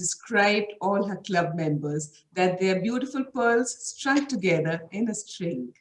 described all her club members, that they are beautiful pearls strung together in a string.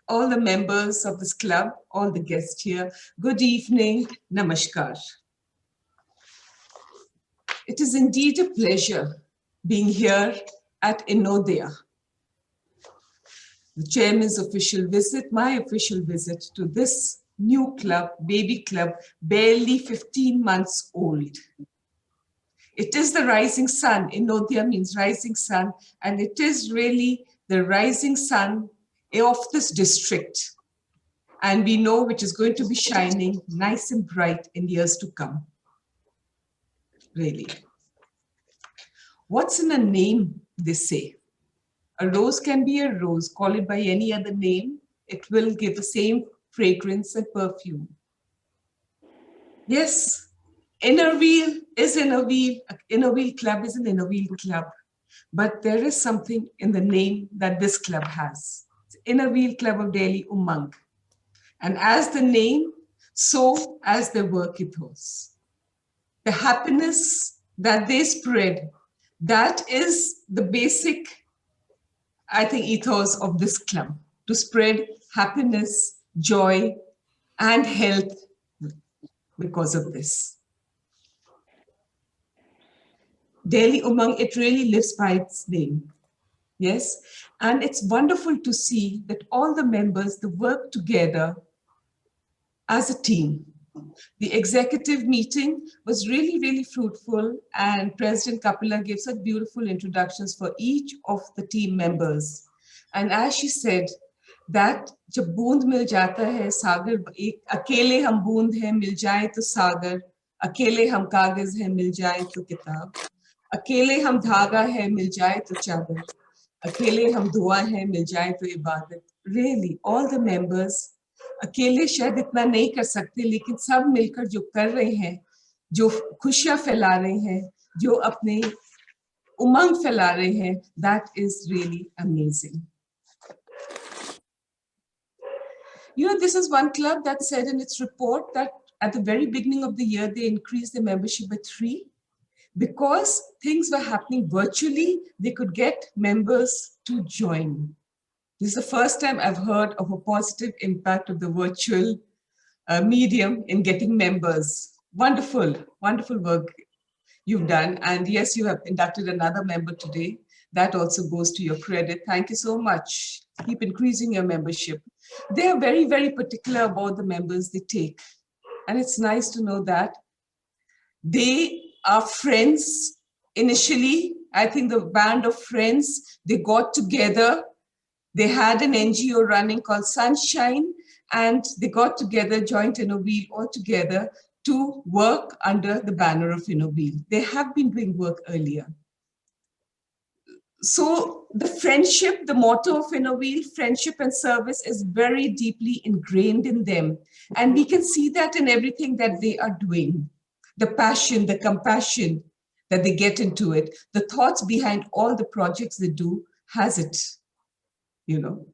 All the members of this club, all the guests here, good evening, namaskar. It is indeed a pleasure being here at Inodaya, the chairman's official visit, my official visit to this new club, baby club, barely 15 months old. It is the rising sun. Inodaya means rising sun, and it is really the rising sun of this district. And we know which is going to be shining nice and bright in years to come. Really. What's in a name, they say? A rose can be a rose. Call it by any other name. It will give the same fragrance and perfume. Yes, Inner Wheel is Inner Wheel. Inner Wheel Club is an Inner Wheel Club. But there is something in the name that this club has. It's Inner Wheel Club of Delhi, Umang. And as the name, so as the work ethos. The happiness that they spread, that is the basic, I think, ethos of this club, to spread happiness, joy, and health because of this. Delhi Umang, it really lives by its name. Yes, and it's wonderful to see that all the members, they work together as a team. The executive meeting was really, really fruitful, and President Kapila gave such beautiful introductions for each of the team members. And as she said, that जब बूंद मिल जाता है सागर, अकेले हम बूंद हैं मिल जाए तो सागर, अकेले हम कागज हैं मिल जाए तो किताब, अकेले हम धागा है मिल जाए तो चादर, अकेले हम दुआ हैं मिल जाए तो इबादत. Really, all the members अकेले शायद इतना नहीं कर सकते, लेकिन सब मिलकर जो कर रहे हैं, जो खुशियां फैला रहे हैं, जो अपने उमंग फैला रहे हैं, that is really amazing. You know, this is one club that said in its report that at the very beginning of the year, they increased their membership by 3. Because things were happening virtually, they could get members to join. This is the first time I've heard of a positive impact of the virtual medium in getting members. Wonderful, wonderful work you've done. And yes, you have inducted another member today. That also goes to your credit. Thank you so much. Keep increasing your membership. They are very, very particular about the members they take. And it's nice to know that they are friends initially. I think the band of friends, they got together. They had an NGO running called Sunshine, and they got together, joined Inner Wheel all together to work under the banner of Inner Wheel. They have been doing work earlier. So the friendship, the motto of Inner Wheel, friendship and service, is very deeply ingrained in them. And we can see that in everything that they are doing. The passion, the compassion that they get into it, the thoughts behind all the projects they do has it. You know,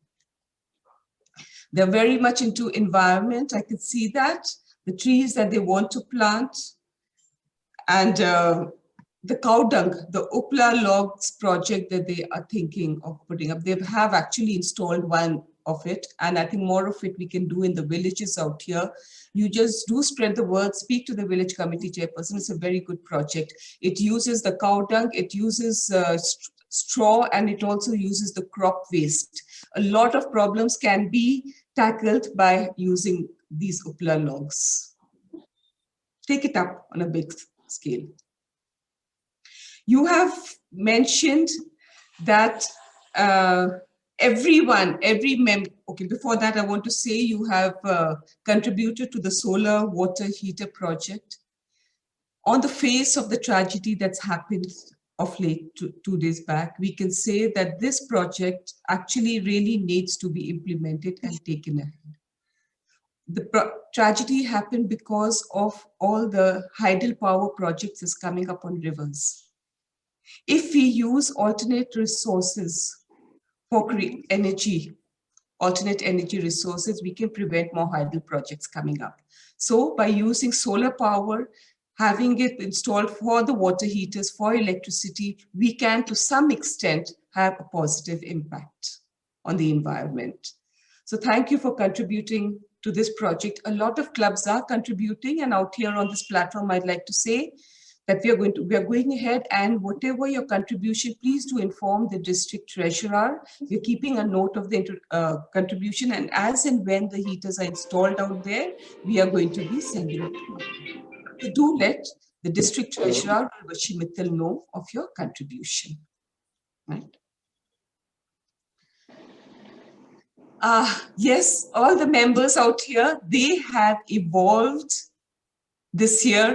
they're very much into environment. I could see that, the trees that they want to plant, and the cow dung, the Upla logs project that they are thinking of putting up. They have actually installed one of it, and I think more of it we can do in the villages out here. You just do spread the word, speak to the village committee chairperson. It's a very good project. It uses the cow dung, it uses straw, and it also uses the crop waste. A lot of problems can be tackled by using these Upla logs. Take it up on a big scale. You have mentioned that every member, okay, before that I want to say you have contributed to the solar water heater project. On the face of the tragedy that's happened of late, 2 days back, we can say that this project actually really needs to be implemented and taken ahead. The tragedy happened because of all the hydropower projects that's coming up on rivers. If we use alternate resources for energy, alternate energy resources, we can prevent more hydro projects coming up. So by using solar power, having it installed for the water heaters, for electricity, we can to some extent have a positive impact on the environment. So thank you for contributing to this project. A lot of clubs are contributing, and out here on this platform, I'd like to say that we are going ahead, and whatever your contribution, please do inform the district treasurer. We're keeping a note of the contribution, and as and when the heaters are installed out there, we are going to be sending it. So do let the district treasurer, Urvashi Mittal, know of your contribution. Right? Yes, all the members out here, they have evolved this year.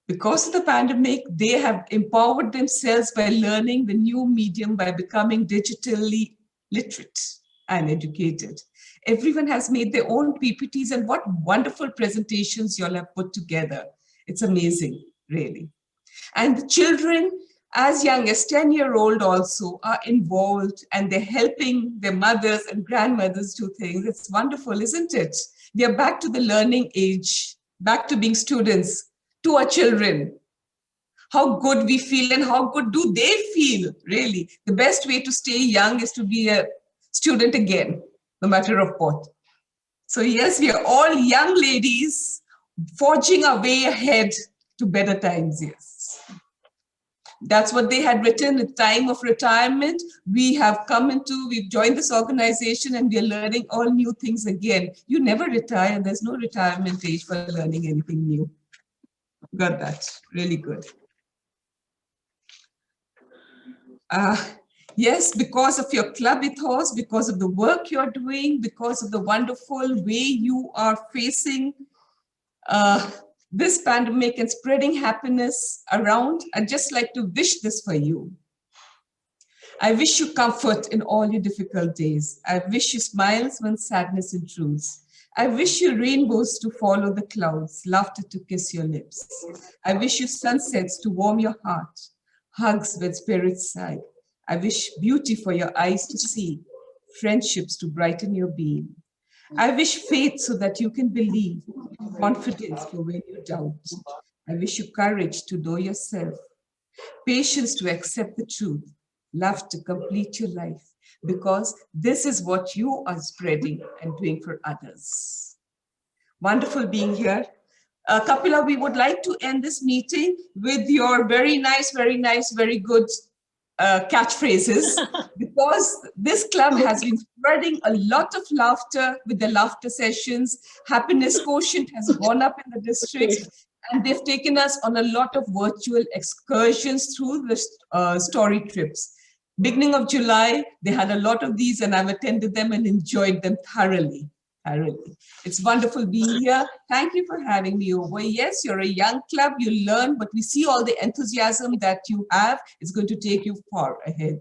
Because of the pandemic, they have empowered themselves by learning the new medium, by becoming digitally literate and educated. Everyone has made their own PPTs, and what wonderful presentations you all have put together. It's amazing, really. And the children, as young as 10-year-old also, are involved, and they're helping their mothers and grandmothers do things. It's wonderful, isn't it? We are back to the learning age, back to being students, to our children. How good we feel and how good do they feel, really. The best way to stay young is to be a student again, no matter of what. So yes, we are all young ladies forging our way ahead to better times, yes. That's what they had written at time of retirement. We've joined this organization, and we're learning all new things again. You never retire. There's no retirement age for learning anything new. Got that. Really good. Yes, because of your club ethos, because of the work you're doing, because of the wonderful way you are facing this pandemic and spreading happiness around, I'd just like to wish this for you. I wish you comfort in all your difficult days. I wish you smiles when sadness intrudes. I wish you rainbows to follow the clouds, laughter to kiss your lips. I wish you sunsets to warm your heart, hugs when spirits sigh. I wish beauty for your eyes to see, friendships to brighten your being. I wish faith so that you can believe, confidence for when you doubt. I wish you courage to know yourself, patience to accept the truth, love to complete your life, because this is what you are spreading and doing for others. Wonderful being here. Kapila, we would like to end this meeting with your very nice, very good catchphrases, because this club has been spreading a lot of laughter with the laughter sessions. Happiness quotient has gone up in the district, and they've taken us on a lot of virtual excursions through the story trips. Beginning of July, they had a lot of these, and I've attended them and enjoyed them thoroughly. It's wonderful being here. Thank you for having me over. Yes, you're a young club, you learn, but we see all the enthusiasm that you have. It's going to take you far ahead.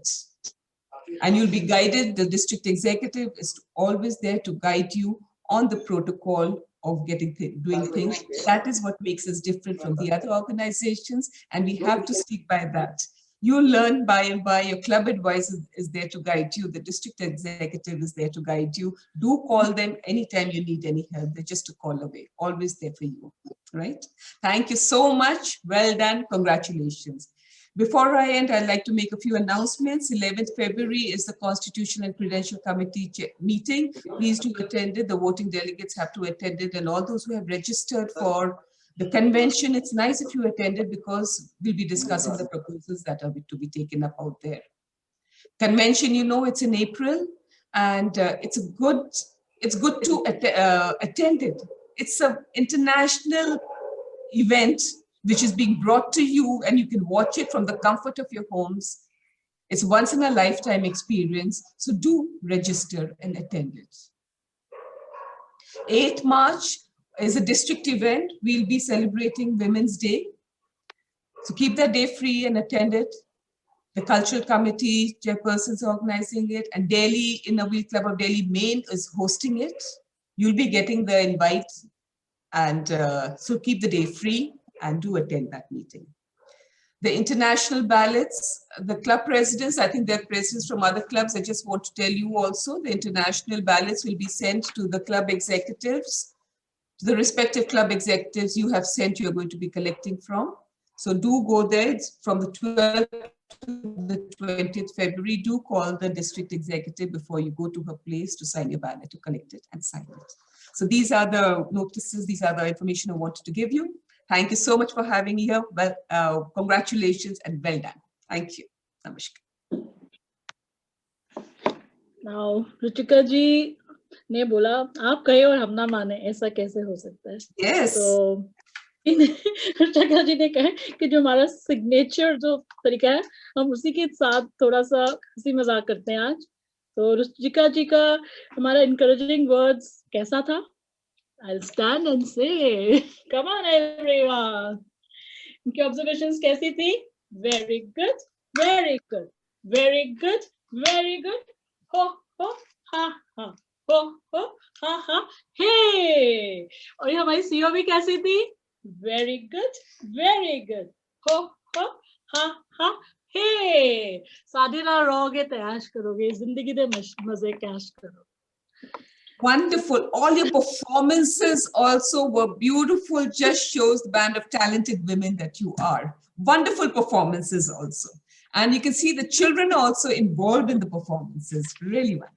And you'll be guided. The district executive is always there to guide you on the protocol of doing things. That is what makes us different from the other organizations, and we have to stick by that. You learn by and by. Your club advisor is there to guide you. The district executive is there to guide you. Do call them anytime you need any help. They're just a call away, always there for you, right? Thank you so much. Well done. Congratulations. Before I end, I'd like to make a few announcements. 11th February is the Constitution and Credential Committee meeting. Please do attend it. The voting delegates have to attend it, and all those who have registered for the convention, it's nice if you attended, because we'll be discussing the proposals that are to be taken up out there. Convention, you know, it's in April, and it's good to attend it. It's an international event which is being brought to you, and you can watch it from the comfort of your homes. It's once in a lifetime experience, so do register and attend it. 8th March is a district event. We'll be celebrating Women's Day. So keep that day free and attend it. The Cultural Committee chairperson is organizing it, and Delhi, Inner Wheel Club of Delhi Main is hosting it. You'll be getting the invite, and so keep the day free and do attend that meeting. The international ballots, the club presidents, I think there are presidents from other clubs. I just want to tell you also, the international ballots will be sent to the club executives to the respective club executives you have sent, you're going to be collecting from. So do go there. It's from the 12th to the 20th February. Do call the district executive before you go to her place to sign your ballot, to collect it and sign it. So these are the notices, these are the information I wanted to give you. Thank you so much for having me here. Well, congratulations and well done. Thank you. Namaskar. Now, Ruchika ji ने बोला आप कहे और हम ना माने, ऐसा कैसे हो सकता है? Yes. तो रुचिका जी ने कहा कि जो हमारा सिग्नेचर जो तरीका है, हम उसी के साथ थोड़ा सा हंसी मजाक करते हैं आज. तो रुचिका जी का हमारा encouraging words कैसा था? I'll stand and say, come on everyone. उनकी observations कैसी थी? Very good, very good, very good, very good. हो हा हा, हो हा हा, hey. और ये हमारी CEO भी कैसी थी? Very good, very good. हो हा हा, hey. शादी ना रहोगे तो ऐश करोगे, जिंदगी दे मजे कैश करो. Wonderful. All your performances also were beautiful. Just shows the band of talented women that you are. Wonderful performances also. And you can see the children also involved in the performances. Really well.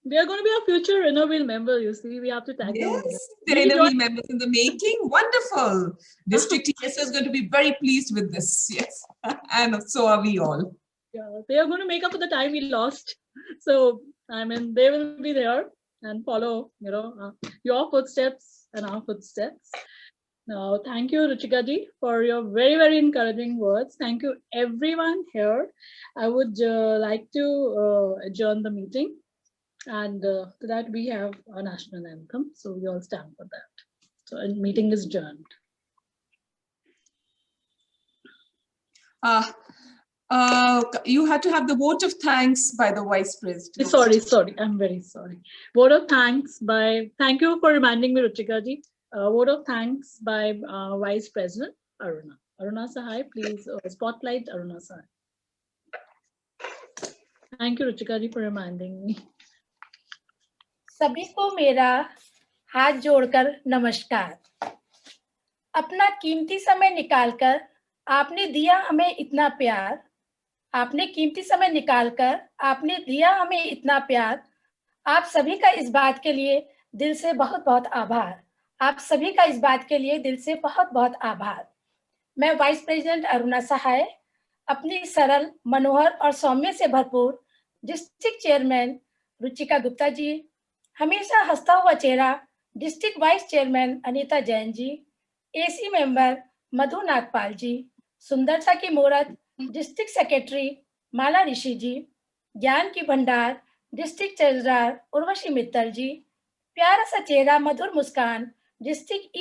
They are going to be our future Innoville member. You see, we have to tag them. Yes, the Innoville members in the making. Wonderful. District TSO is going to be very pleased with this. Yes. And so are we all. Yeah, they are going to make up for the time we lost. So, I mean, they will be there and follow, you know, your footsteps and our footsteps. Now, thank you, Ruchika ji, for your very, very encouraging words. Thank you, everyone here. I would like to adjourn the meeting. And to that, we have our national anthem. So we all stand for that. So the meeting is adjourned. You had to have the vote of thanks by the Vice President. Sorry. I'm very sorry. Vote of thanks by, thank you for reminding me, Ruchika ji. Vote of thanks by Vice President Aruna. Aruna Sahai, please spotlight Aruna Sahai. Thank you, Ruchika ji, for reminding me. सभी को मेरा हाथ जोड़कर नमस्कार. अपना कीमती समय निकालकर आपने दिया हमें इतना प्यार. आपने कीमती समय निकालकर आपने दिया हमें इतना प्यार. आप सभी का इस बात के लिए दिल से बहुत बहुत आभार. आप सभी का इस बात के लिए दिल से बहुत बहुत आभार. मैं वाइस प्रेसिडेंट अरुणा सहाय अपनी सरल, मनोहर और सौम्य से भरपूर डिस्ट्रिक्ट चेयरमैन रुचिका गुप्ता जी, हमेशा हंसता हुआ चेहरा district vice chairman Anita Jain ji, AC member Madhu Nagpal ji, सुंदरता की मूरत डिस्ट्रिक्ट सेक्रेटरी माला ऋषि जी, ज्ञान की भंडार डिस्ट्रिक्ट ट्रेजरर उर्वशी मित्तल जी, प्यारा सा चेहरा मधुर मुस्कान डिस्ट्रिक्ट